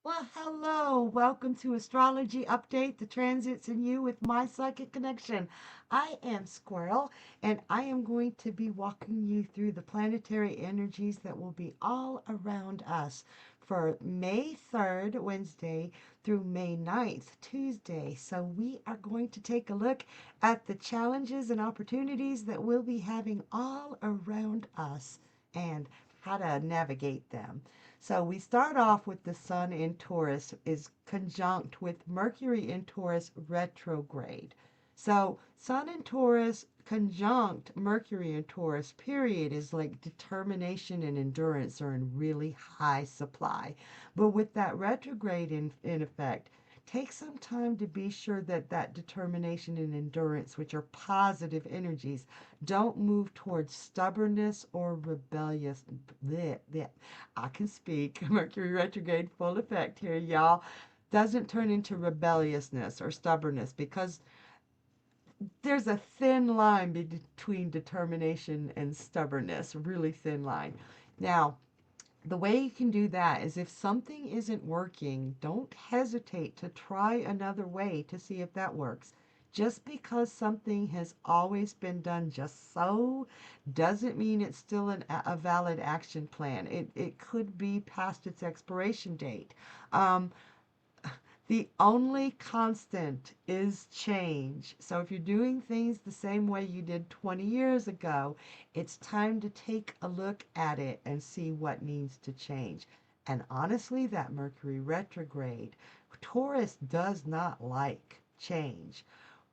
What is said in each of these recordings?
Well, hello. Welcome to Astrology Update, the transits and you with my psychic connection. I am Squirrel, and I am going to be walking you through the planetary energies that will be all around us for May 3rd, Wednesday, through May 9th, Tuesday. So we are going to take a look at the challenges and opportunities that we'll be having all around us and how to navigate them. So we start off with the Sun in Taurus is conjunct with Mercury in Taurus retrograde. So Sun in Taurus conjunct Mercury in Taurus period is like determination and endurance are in really high supply. But with that retrograde in effect, take some time to be sure that that determination and endurance, which are positive energies, don't move towards stubbornness or rebellious. Bleh, bleh. I can speak. Mercury retrograde full effect here, y'all. Doesn't turn into rebelliousness or stubbornness because there's a thin line between determination and stubbornness, really thin line. Now, the way you can do that is if something isn't working, don't hesitate to try another way to see if that works. Just because something has always been done just so doesn't mean it's still a valid action plan. It could be past its expiration date. Um, the only constant is change. So if you're doing things the same way you did 20 years ago, it's time to take a look at it and see what needs to change. And honestly, that Mercury retrograde, Taurus does not like change.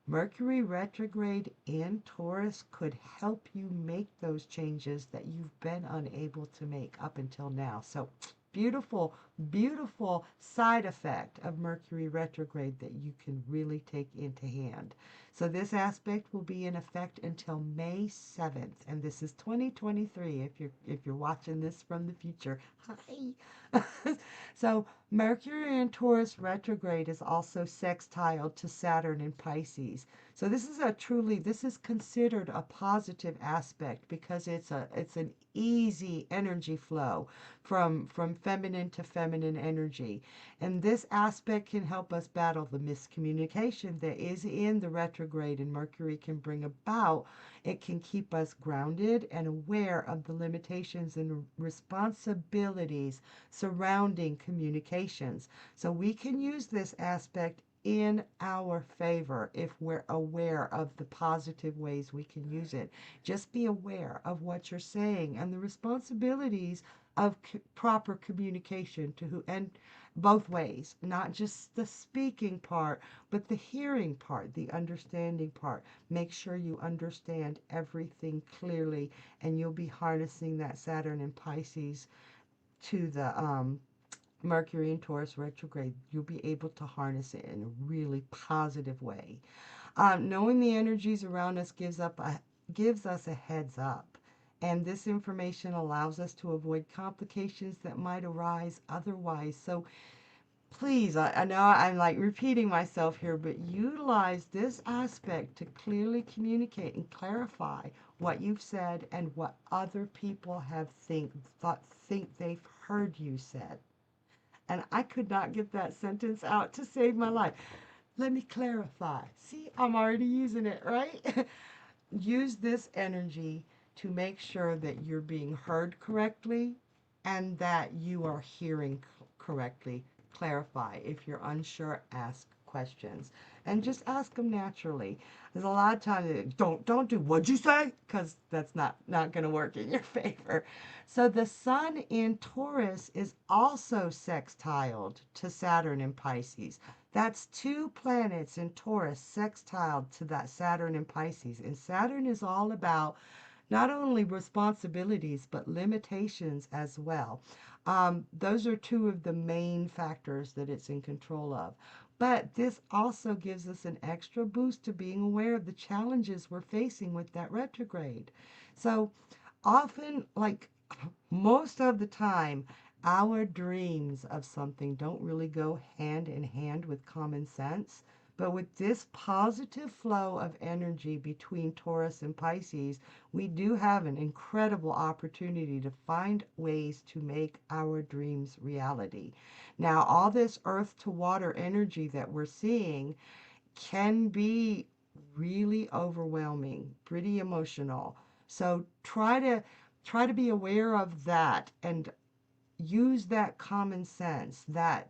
Mercury retrograde in Taurus could help you make those changes that you've been unable to make up until now. So beautiful, beautiful side effect of Mercury retrograde that you can really take into hand. So this aspect will be in effect until May 7th, and this is 2023 if you're watching this from the future. Hi. So Mercury in Taurus retrograde is also sextile to Saturn in Pisces. So this is considered a positive aspect because it's an easy energy flow from feminine to feminine energy. And this aspect can help us battle the miscommunication that is in the retrograde and Mercury can bring about. It can keep us grounded and aware of the limitations and responsibilities surrounding communications. So we can use this aspect in our favor if we're aware of the positive ways we can use it. Just be aware of what you're saying and the responsibilities of proper communication to who, and both ways, not just the speaking part, but the hearing part, the understanding part. Make sure you understand everything clearly, and you'll be harnessing that Saturn and Pisces to the Mercury in Taurus retrograde. You'll be able to harness it in a really positive way. Knowing the energies around us gives us a heads up. And this information allows us to avoid complications that might arise otherwise. So please, I know I'm like repeating myself here, but utilize this aspect to clearly communicate and clarify what you've said and what other people have think they've heard you said. And I could not get that sentence out to save my life. Let me clarify. See, I'm already using it, right? Use this energy to make sure that you're being heard correctly and that you are hearing correctly. Clarify. If you're unsure, ask questions and just ask them naturally. There's a lot of times that don't do what'd you say, because that's not going to work in your favor. So the Sun in Taurus is also sextiled to Saturn in Pisces. That's two planets in Taurus sextiled to that Saturn in Pisces. And Saturn is all about not only responsibilities, but limitations as well. Those are two of the main factors that it's in control of. But this also gives us an extra boost to being aware of the challenges we're facing with that retrograde. So often, like most of the time, our dreams of something don't really go hand in hand with common sense. But with this positive flow of energy between Taurus and Pisces, we do have an incredible opportunity to find ways to make our dreams reality. Now, all this earth to water energy that we're seeing can be really overwhelming, pretty emotional. So try to be aware of that and use that common sense, that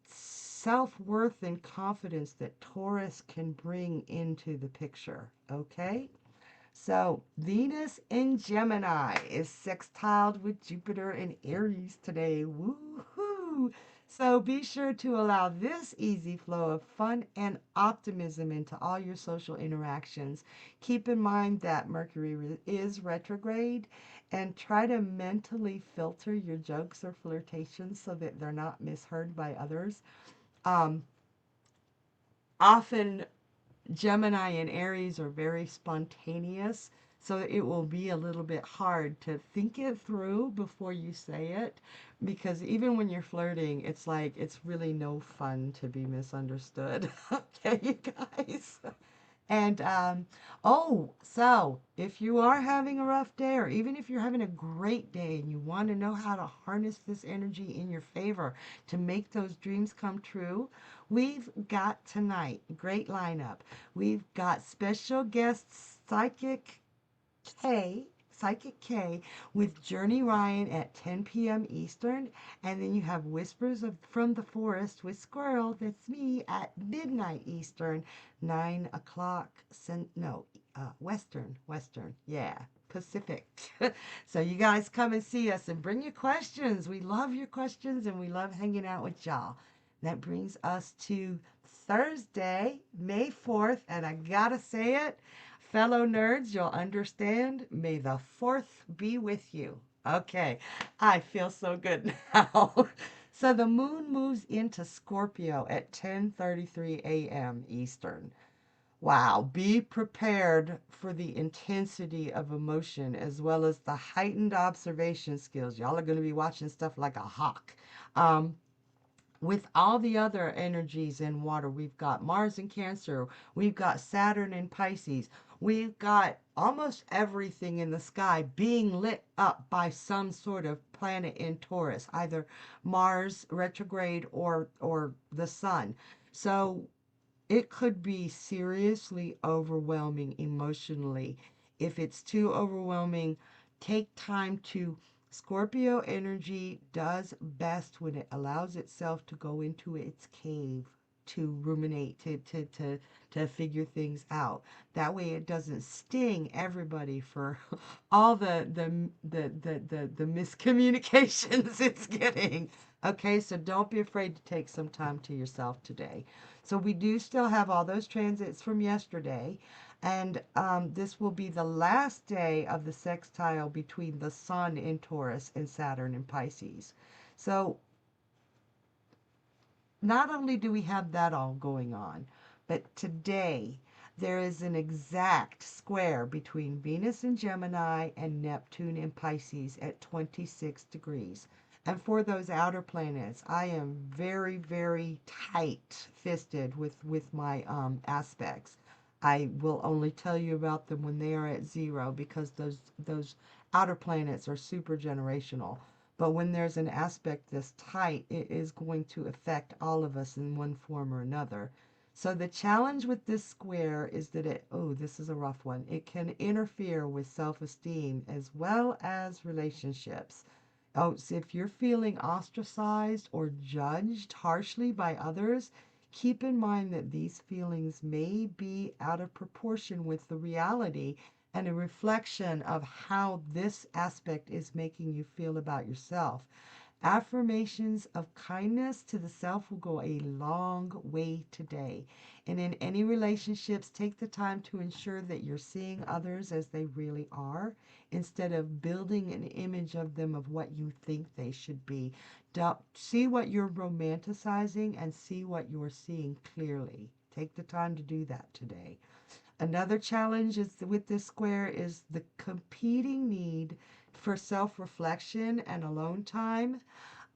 self-worth and confidence that Taurus can bring into the picture, okay? So Venus in Gemini is sextiled with Jupiter in Aries today. Woohoo! So be sure to allow this easy flow of fun and optimism into all your social interactions. Keep in mind that Mercury is retrograde, and try to mentally filter your jokes or flirtations so that they're not misheard by others. Um, Often Gemini and Aries are very spontaneous, so it will be a little bit hard to think it through before you say it, because even when you're flirting, it's like it's really no fun to be misunderstood. Okay, you guys? And oh, so if you are having a rough day, or even if you're having a great day and you want to know how to harness this energy in your favor to make those dreams come true, we've got tonight, great lineup. We've got special guests, Psychic K with Journey Ryan at 10 p.m. Eastern. And then you have Whispers from the Forest with Squirrel, that's me, at midnight Eastern, 9 o'clock, Western, yeah, Pacific. So you guys come and see us and bring your questions. We love your questions and we love hanging out with y'all. That brings us to Thursday, May 4th, and I gotta say it, fellow nerds, you'll understand. May the 4th be with you. Okay, I feel so good now. So the moon moves into Scorpio at 10:33 a.m. Eastern. Wow, be prepared for the intensity of emotion as well as the heightened observation skills. Y'all are going to be watching stuff like a hawk. Um, with all the other energies in water, we've got Mars in Cancer, we've got Saturn in Pisces, we've got almost everything in the sky being lit up by some sort of planet in Taurus, either Mars retrograde or the sun. So it could be seriously overwhelming emotionally. If it's too overwhelming, take time to. Scorpio energy does best when it allows itself to go into its cave, to ruminate, to figure things out. That way it doesn't sting everybody for all the miscommunications it's getting. Okay, so don't be afraid to take some time to yourself today. So we do still have all those transits from yesterday. And this will be the last day of the sextile between the Sun in Taurus and Saturn in Pisces. So not only do we have that all going on, but today there is an exact square between Venus in Gemini and Neptune in Pisces at 26 degrees. And for those outer planets, I am very, very tight-fisted with my aspects. I will only tell you about them when they are at zero because those outer planets are super generational. But when there's an aspect this tight, it is going to affect all of us in one form or another. So the challenge with this square is that this is a rough one. It can interfere with self-esteem as well as relationships. Oh, so if you're feeling ostracized or judged harshly by others, keep in mind that these feelings may be out of proportion with the reality and a reflection of how this aspect is making you feel about yourself. Affirmations of kindness to the self will go a long way today. And in any relationships, take the time to ensure that you're seeing others as they really are instead of building an image of them of what you think they should be. See what you're romanticizing and see what you're seeing clearly. Take the time to do that today. Another challenge is with this square is the competing need for self-reflection and alone time.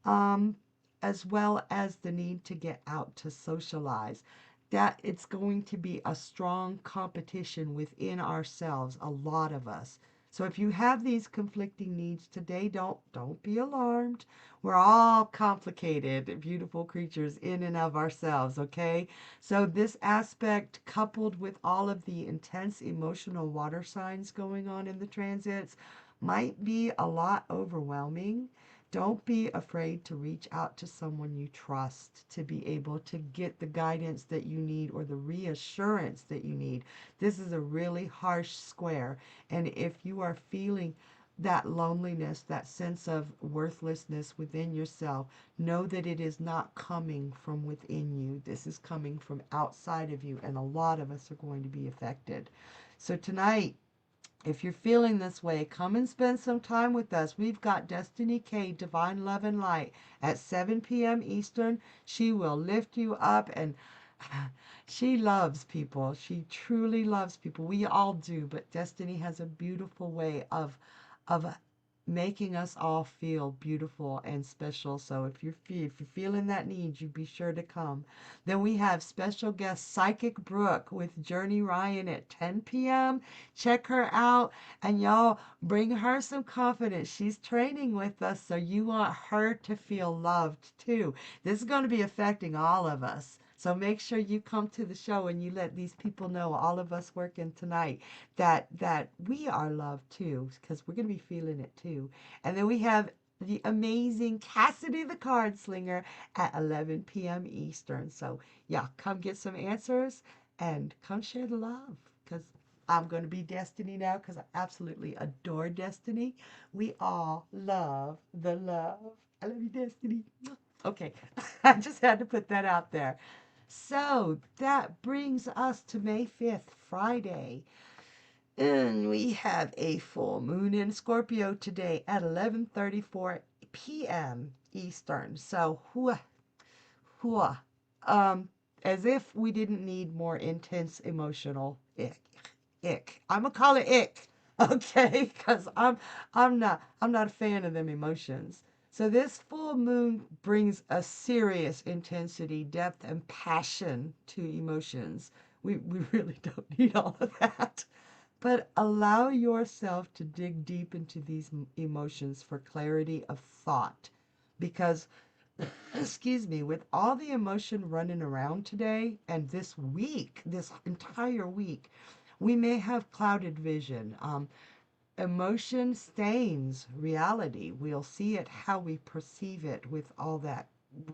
Um, as well as the need to get out to socialize. That it's going to be a strong competition within ourselves, a lot of us. So if you have these conflicting needs today, don't be alarmed. We're all complicated, beautiful creatures in and of ourselves, okay? So this aspect, coupled with all of the intense emotional water signs going on in the transits, might be a lot overwhelming. Don't be afraid to reach out to someone you trust to be able to get the guidance that you need or the reassurance that you need. This is a really harsh square, and if you are feeling that loneliness, that sense of worthlessness within yourself, know that it is not coming from within you. This is coming from outside of you, and a lot of us are going to be affected. So tonight, if you're feeling this way, come and spend some time with us. We've got Destiny K, Divine Love and Light, at 7 p.m. Eastern. She will lift you up, and she loves people. She truly loves people. We all do, but Destiny has a beautiful way of making us all feel beautiful and special. So if you're feeling that need, you be sure to come. Then we have special guest Psychic Brooke with Journey Ryan at 10 p.m. Check her out, and y'all bring her some confidence. She's training with us, so you want her to feel loved too. This is going to be affecting all of us. So make sure you come to the show and you let these people know, all of us working tonight, that we are loved too, because we're going to be feeling it too. And then we have the amazing Cassidy the Card Slinger at 11 p.m. Eastern. So yeah, come get some answers and come share the love, because I'm going to be Destiny now, because I absolutely adore Destiny. We all love the love. I love you, Destiny. Okay, I just had to put that out there. So that brings us to May 5th, Friday. And we have a full moon in Scorpio today at 11:34 p.m. Eastern. So, hua, as if we didn't need more intense emotional ick. I'm gonna call it ick, okay? Because I'm not a fan of them emotions. So this full moon brings a serious intensity, depth, and passion to emotions. We really don't need all of that. But allow yourself to dig deep into these emotions for clarity of thought. Because, excuse me, with all the emotion running around today and this week, this entire week, we may have clouded vision. Emotion stains reality. We'll see it how we perceive it with all that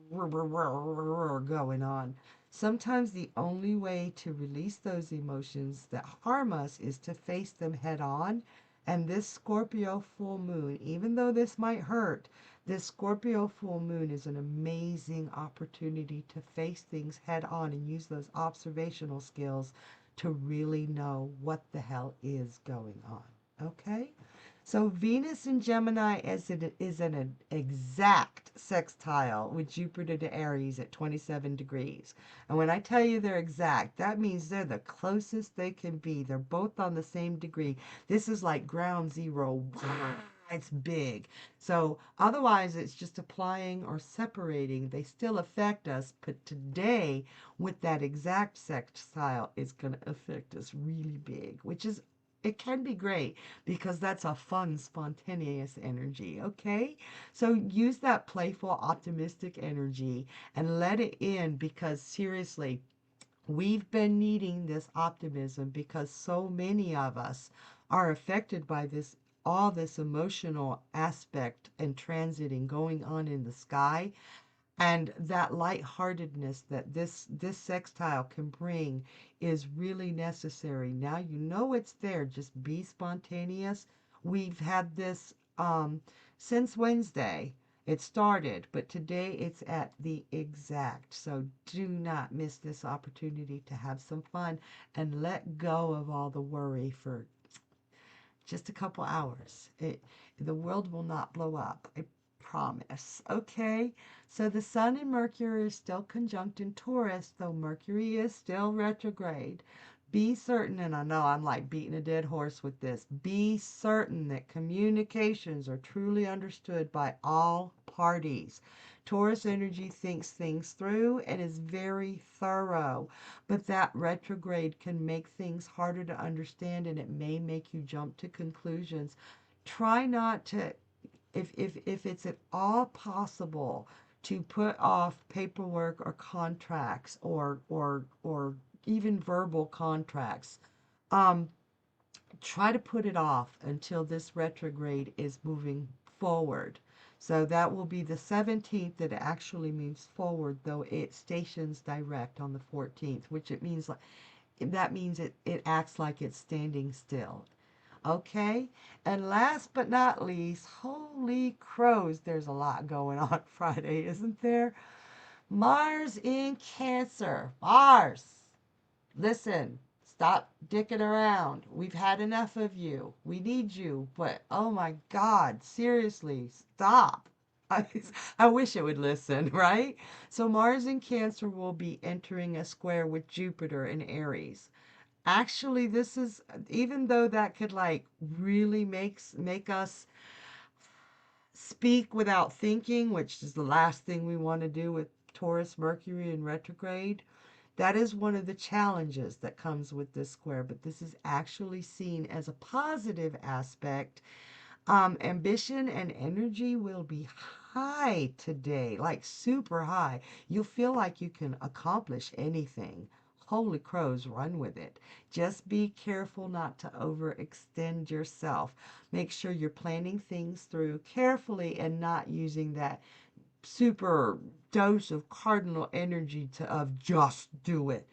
going on. Sometimes the only way to release those emotions that harm us is to face them head on. And this Scorpio full moon, even though this might hurt, this Scorpio full moon is an amazing opportunity to face things head on and use those observational skills to really know what the hell is going on. Okay? So Venus in Gemini is an exact sextile with Jupiter to Aries at 27 degrees. And when I tell you they're exact, that means they're the closest they can be. They're both on the same degree. This is like ground zero. It's big. So otherwise it's just applying or separating. They still affect us, but today with that exact sextile, it's going to affect us really big, which is, it can be great because that's a fun, spontaneous energy, okay? So use that playful, optimistic energy and let it in, because seriously, we've been needing this optimism because so many of us are affected by this, all this emotional aspect and transiting going on in the sky. And that lightheartedness that this sextile can bring is really necessary. Now you know it's there. Just be spontaneous. We've had this since Wednesday. It started, but today it's at the exact. So do not miss this opportunity to have some fun and let go of all the worry for just a couple hours. The world will not blow up. I promise. Okay? So the Sun and Mercury are still conjunct in Taurus, though Mercury is still retrograde. Be certain, and I know I'm like beating a dead horse with this, be certain that communications are truly understood by all parties. Taurus energy thinks things through and is very thorough, but that retrograde can make things harder to understand and it may make you jump to conclusions. Try not to, if it's at all possible, to put off paperwork or contracts or even verbal contracts. Um, Try to put it off until this retrograde is moving forward. So that will be the 17th that actually moves forward, though it stations direct on the 14th, which it means like that means it acts like it's standing still. Okay? And last but not least, holy crows, there's a lot going on Friday, isn't there? Mars in Cancer. Mars! Listen, stop dicking around. We've had enough of you. We need you, but oh my God, seriously, stop. I, I wish it would listen, right? So Mars in Cancer will be entering a square with Jupiter in Aries. Actually, this is, even though that could like really make us speak without thinking, which is the last thing we want to do with Taurus Mercury in retrograde, that is one of the challenges that comes with this square, but this is actually seen as a positive aspect. Ambition and energy will be high today, like super high. You'll feel like you can accomplish anything. Holy crows, run with it. Just be careful not to overextend yourself. Make sure you're planning things through carefully and not using that super dose of cardinal energy to of just do it.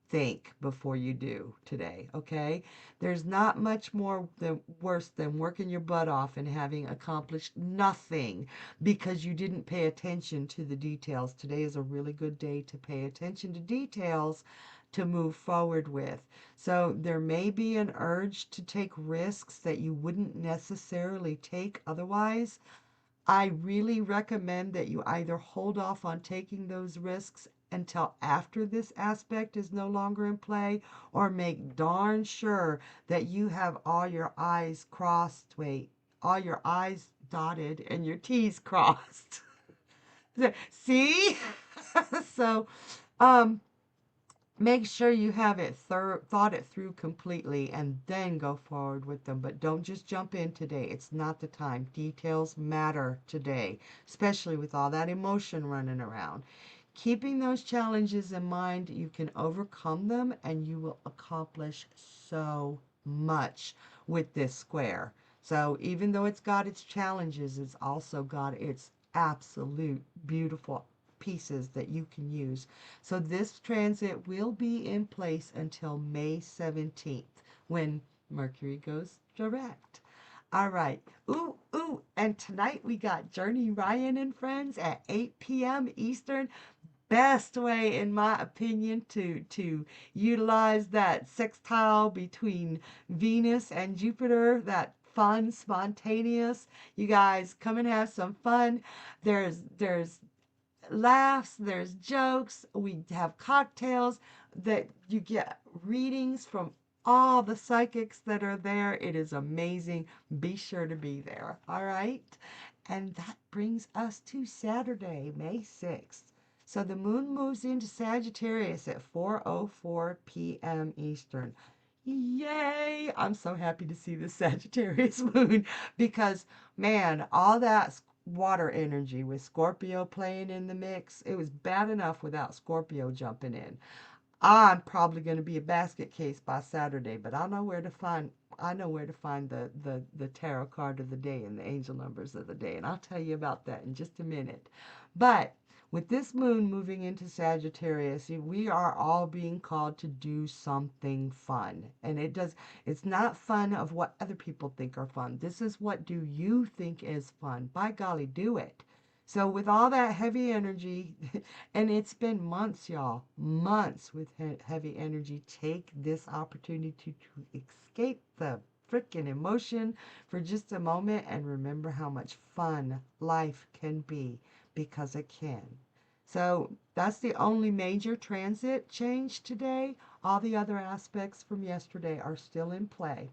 Think before you do today, okay? There's not much more than worse than working your butt off and having accomplished nothing because you didn't pay attention to the details. Today is a really good day to pay attention to details to move forward with. So there may be an urge to take risks that you wouldn't necessarily take otherwise. I really recommend that you either hold off on taking those risks until after this aspect is no longer in play, or make darn sure that you have all your I's crossed, all your I's dotted and your T's crossed. See? So, um, make sure you have it thought it through completely and then go forward with them. But don't just jump in today. It's not the time. Details matter today, especially with all that emotion running around. Keeping those challenges in mind, you can overcome them and you will accomplish so much with this square. So even though it's got its challenges, it's also got its absolute beautiful pieces that you can use. So this transit will be in place until May 17th when Mercury goes direct. All right. Ooh, ooh. And tonight we got Journey Ryan and Friends at 8 p.m. Eastern. Best way, in my opinion, to utilize that sextile between Venus and Jupiter, that fun, spontaneous. You guys come and have some fun. There's laughs, there's jokes, we have cocktails, that you get readings from all the psychics that are there. It is amazing. Be sure to be there. All right. And that brings us to Saturday, May 6th. So the moon moves into Sagittarius at 4:04 p.m. Eastern. Yay! I'm so happy to see the Sagittarius moon because, man, all that water energy with Scorpio playing in the mix, it was bad enough without Scorpio jumping in. I'm probably going to be a basket case by Saturday, but I know where to find the tarot card of the day and the angel numbers of the day, and I'll tell you about that in just a minute. But with this moon moving into Sagittarius, we are all being called to do something fun. And it's not fun of what other people think are fun. This is what do you think is fun. By golly, do it. So with all that heavy energy, and it's been months, y'all, months with heavy energy, take this opportunity to escape the freaking emotion for just a moment and remember how much fun life can be, because it can. So that's the only major transit change today. All the other aspects from yesterday are still in play.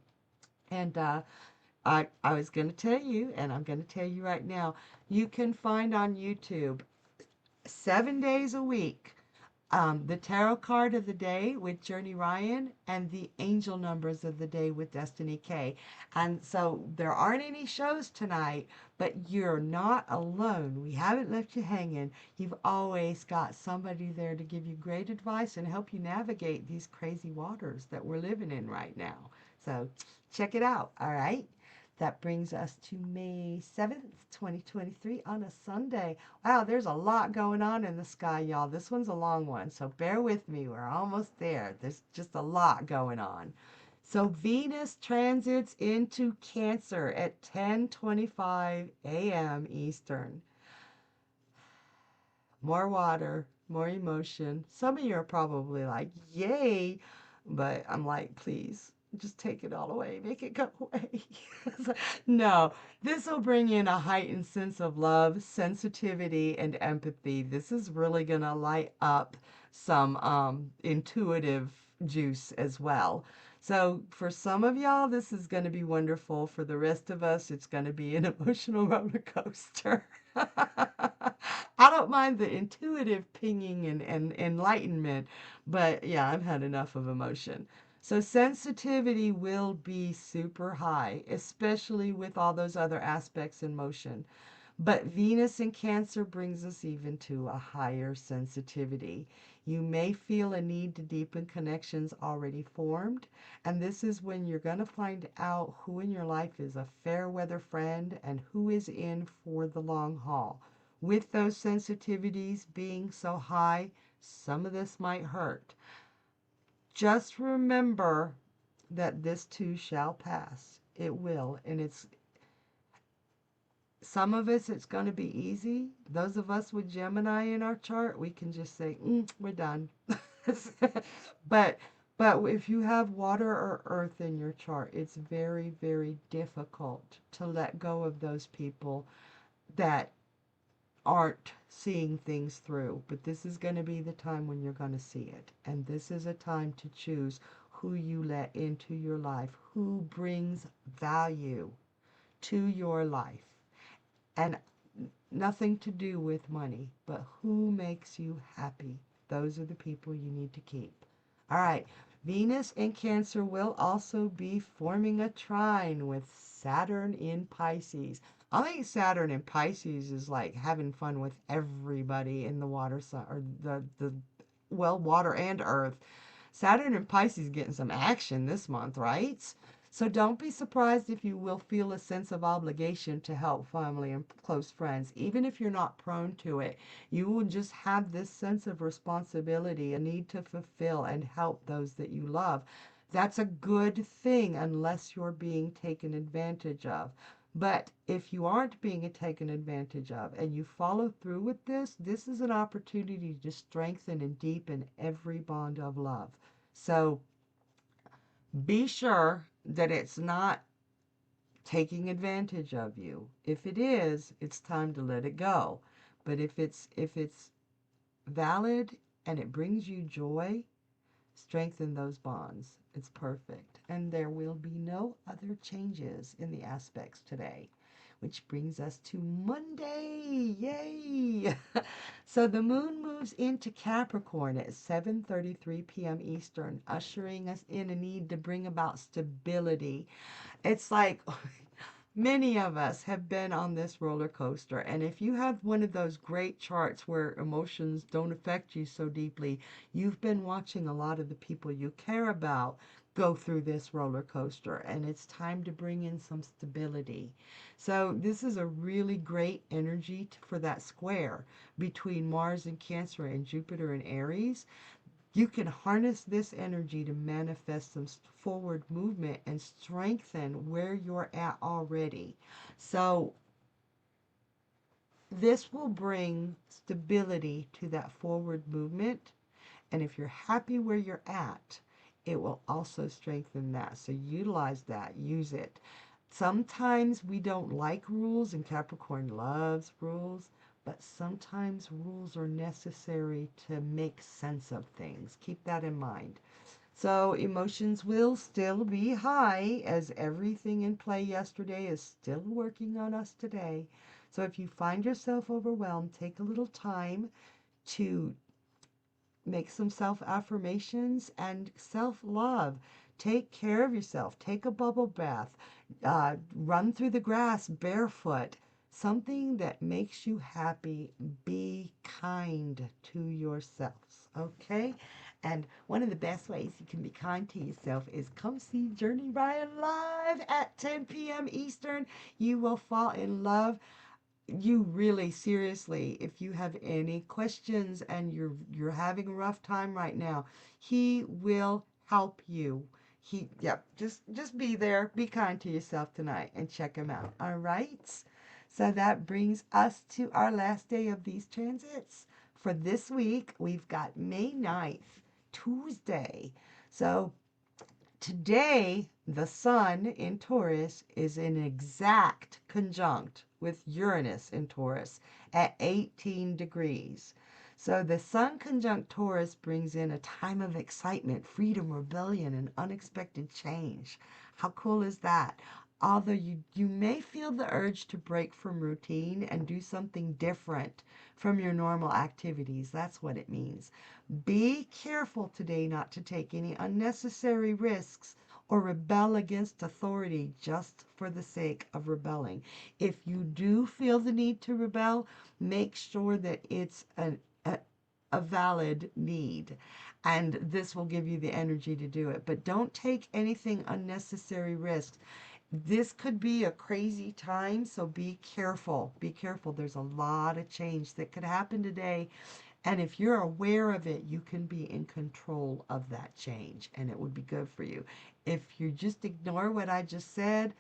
And I was going to tell you, and I'm going to tell you right now, you can find on YouTube 7 days a week. The tarot card of the day with Journey Ryan, and the angel numbers of the day with Destiny K. And so there aren't any shows tonight, but you're not alone. We haven't left you hanging. You've always got somebody there to give you great advice and help you navigate these crazy waters that we're living in right now. So check it out, all right? That brings us to May 7th, 2023 on a Sunday. Wow, there's a lot going on in the sky, y'all. This one's a long one, so bear with me. We're almost there. There's just a lot going on. So Venus transits into Cancer at 10:25 a.m. Eastern. More water, more emotion. Some of you are probably like, yay, but I'm like, please, just take it all away. Make it go away. No, this will bring in a heightened sense of love, sensitivity, and empathy. This is really going to light up some intuitive juice as well. So for some of y'all, this is going to be wonderful. For the rest of us, it's going to be an emotional roller coaster. I don't mind the intuitive pinging and enlightenment, but yeah, I've had enough of emotion. So sensitivity will be super high, especially with all those other aspects in motion. But Venus in Cancer brings us even to a higher sensitivity. You may feel a need to deepen connections already formed, and this is when you're going to find out who in your life is a fair weather friend and who is in for the long haul. With those sensitivities being so high, some of this might hurt. Just remember that this too shall pass. It will, and it's some of us, it's going to be easy. Those of us with Gemini in our chart, we can just say, we're done. but but if you have water or earth in your chart, it's very, very difficult to let go of those people that aren't seeing things through. But this is going to be the time when you're going to see it. And this is a time to choose who you let into your life, who brings value to your life. And nothing to do with money, but who makes you happy. Those are the people you need to keep. All right, Venus in Cancer will also be forming a trine with Saturn in Pisces. I think Saturn in Pisces is like having fun with everybody in the water sign, or well, water and earth. Saturn in Pisces getting some action this month, right? So don't be surprised if you will feel a sense of obligation to help family and close friends. Even if you're not prone to it, you will just have this sense of responsibility, a need to fulfill and help those that you love. That's a good thing unless you're being taken advantage of. But if you aren't being taken advantage of and you follow through with this, this is an opportunity to strengthen and deepen every bond of love. So be sure that it's not taking advantage of you. If it is, it's time to let it go. But if it's valid and it brings you joy, strengthen those bonds. It's perfect. And there will be no other changes in the aspects today. Which brings us to Monday. Yay! So the moon moves into Capricorn at 7:33 p.m. Eastern, ushering us in a need to bring about stability. It's like many of us have been on this roller coaster, and if you have one of those great charts where emotions don't affect you so deeply, you've been watching a lot of the people you care about go through this roller coaster, and it's time to bring in some stability. So this is a really great energy for that square between Mars and Cancer and Jupiter and Aries. You can harness this energy to manifest some forward movement and strengthen where you're at already. So this will bring stability to that forward movement. And if you're happy where you're at, it will also strengthen that. So utilize that, use it. Sometimes we don't like rules, and Capricorn loves rules, but sometimes rules are necessary to make sense of things. Keep that in mind. So emotions will still be high, as everything in play yesterday is still working on us today. So if you find yourself overwhelmed, take a little time, to make some self-affirmations and self-love. Take care of yourself. Take a bubble bath. Run through the grass barefoot. Something that makes you happy. Be kind to yourselves, okay? And one of the best ways you can be kind to yourself is come see Journey Ryan live at 10 p.m. Eastern. You will fall in love. You really, seriously, if you have any questions and you're having a rough time right now, he will help you. Yep, just be there, be kind to yourself tonight, and check him out. All right. So that brings us to our last day of these transits for this week. We've got May 9th, Tuesday. So today, the sun in Taurus is in exact conjunct with Uranus in Taurus at 18 degrees. So the sun conjunct Taurus brings in a time of excitement, freedom, rebellion, and unexpected change. How cool is that? Although you may feel the urge to break from routine and do something different from your normal activities. That's what it means. Be careful today not to take any unnecessary risks or rebel against authority just for the sake of rebelling. If you do feel the need to rebel, make sure that it's a valid need, and this will give you the energy to do it. But don't take anything unnecessary risks. This could be a crazy time, so be careful. Be careful. There's a lot of change that could happen today. And if you're aware of it, you can be in control of that change, and it would be good for you. If you just ignore what I just said,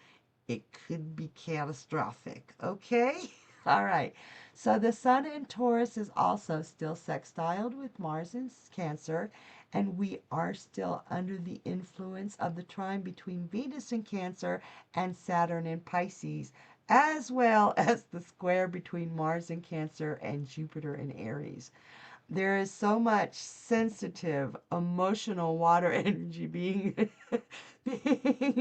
it could be catastrophic. Okay? All right. So the sun in Taurus is also still sextiled with Mars in Cancer, and we are still under the influence of the trine between Venus in Cancer and Saturn in Pisces, as well as the square between Mars in Cancer and Jupiter in Aries. There is so much sensitive, emotional water energy being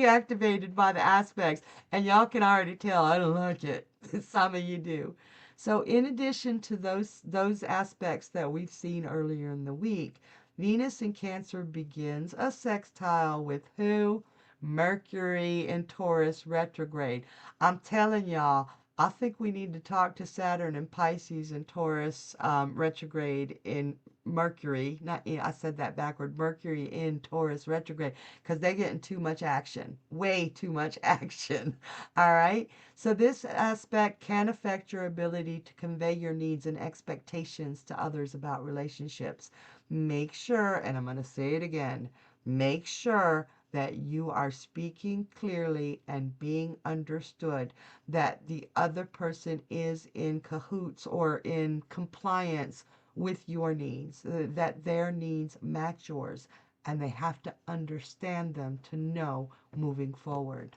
activated by the aspects, and y'all can already tell I don't like it. Some of you do. So in addition to those aspects that we've seen earlier in the week, Venus in Cancer begins a sextile with who? Mercury in Taurus retrograde. I'm telling y'all, I think we need to talk to Saturn and Pisces and Taurus retrograde in Mercury. Not, I said that backward. Mercury in Taurus retrograde, because they're getting too much action. Way too much action. All right. So this aspect can affect your ability to convey your needs and expectations to others about relationships. Make sure, and I'm going to say it again, make sure that you are speaking clearly and being understood, that the other person is in cahoots or in compliance with your needs, that their needs match yours, and they have to understand them to know moving forward.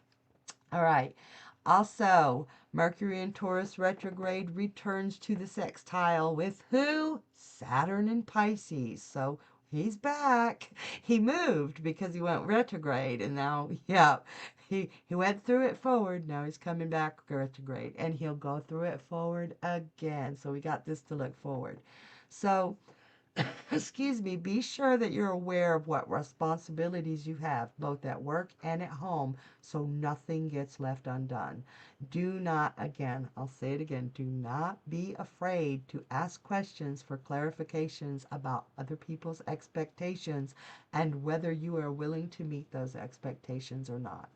All right. Also, Mercury in Taurus retrograde returns to the sextile with who? Saturn in Pisces. So he's back. He moved because he went retrograde, and now, yeah, he went through it forward. Now he's coming back retrograde, and he'll go through it forward again. So we got this to look forward. So excuse me, be sure that you're aware of what responsibilities you have, both at work and at home, so nothing gets left undone. Do not, again, I'll say it again, do not be afraid to ask questions for clarifications about other people's expectations and whether you are willing to meet those expectations or not.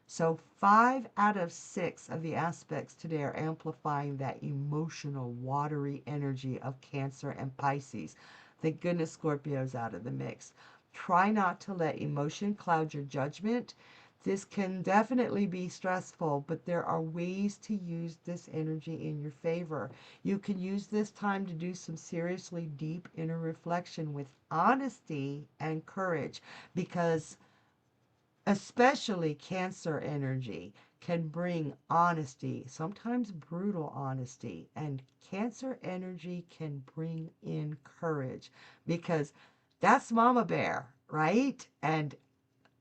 So 5 out of 6 of the aspects today are amplifying that emotional, watery energy of Cancer and Pisces. Thank goodness Scorpio's out of the mix. Try not to let emotion cloud your judgment. This can definitely be stressful, but there are ways to use this energy in your favor. You can use this time to do some seriously deep inner reflection with honesty and courage, because especially Cancer energy can bring honesty, sometimes brutal honesty, and Cancer energy can bring in courage, because that's Mama Bear, right? And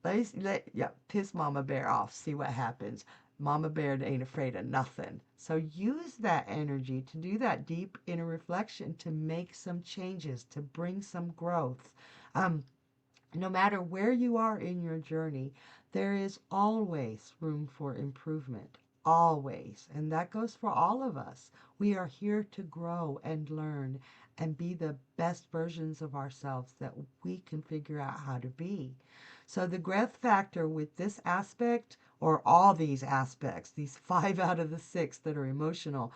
piss Mama Bear off, see what happens. Mama Bear ain't afraid of nothing. So use that energy to do that deep inner reflection, to make some changes, to bring some growth. No matter where you are in your journey, there is always room for improvement. Always. And that goes for all of us. We are here to grow and learn and be the best versions of ourselves that we can figure out how to be. So the growth factor with this aspect, or all these aspects, these 5 out of the 6 that are emotional,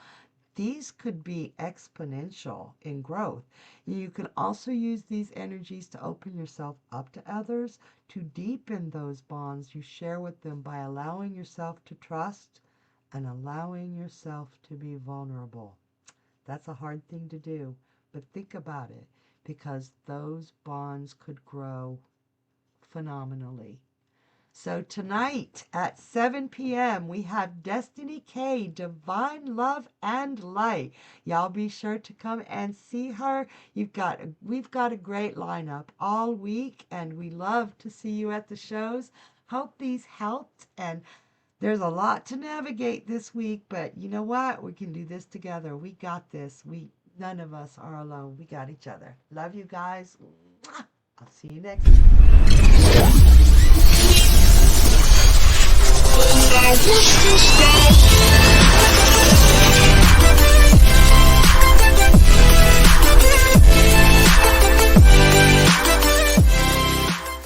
these could be exponential in growth. You can also use these energies to open yourself up to others, to deepen those bonds you share with them by allowing yourself to trust and allowing yourself to be vulnerable. That's a hard thing to do, but think about it, because those bonds could grow phenomenally. So tonight at 7 p.m. we have Destiny K, Divine Love and Light. Y'all be sure to come and see her. We've got a great lineup all week, and we love to see you at the shows. Hope these helped, and there's a lot to navigate this week, but you know what? We can do this together. We got this. None of us are alone. We got each other. Love you guys. I'll see you next week. Now what's the style?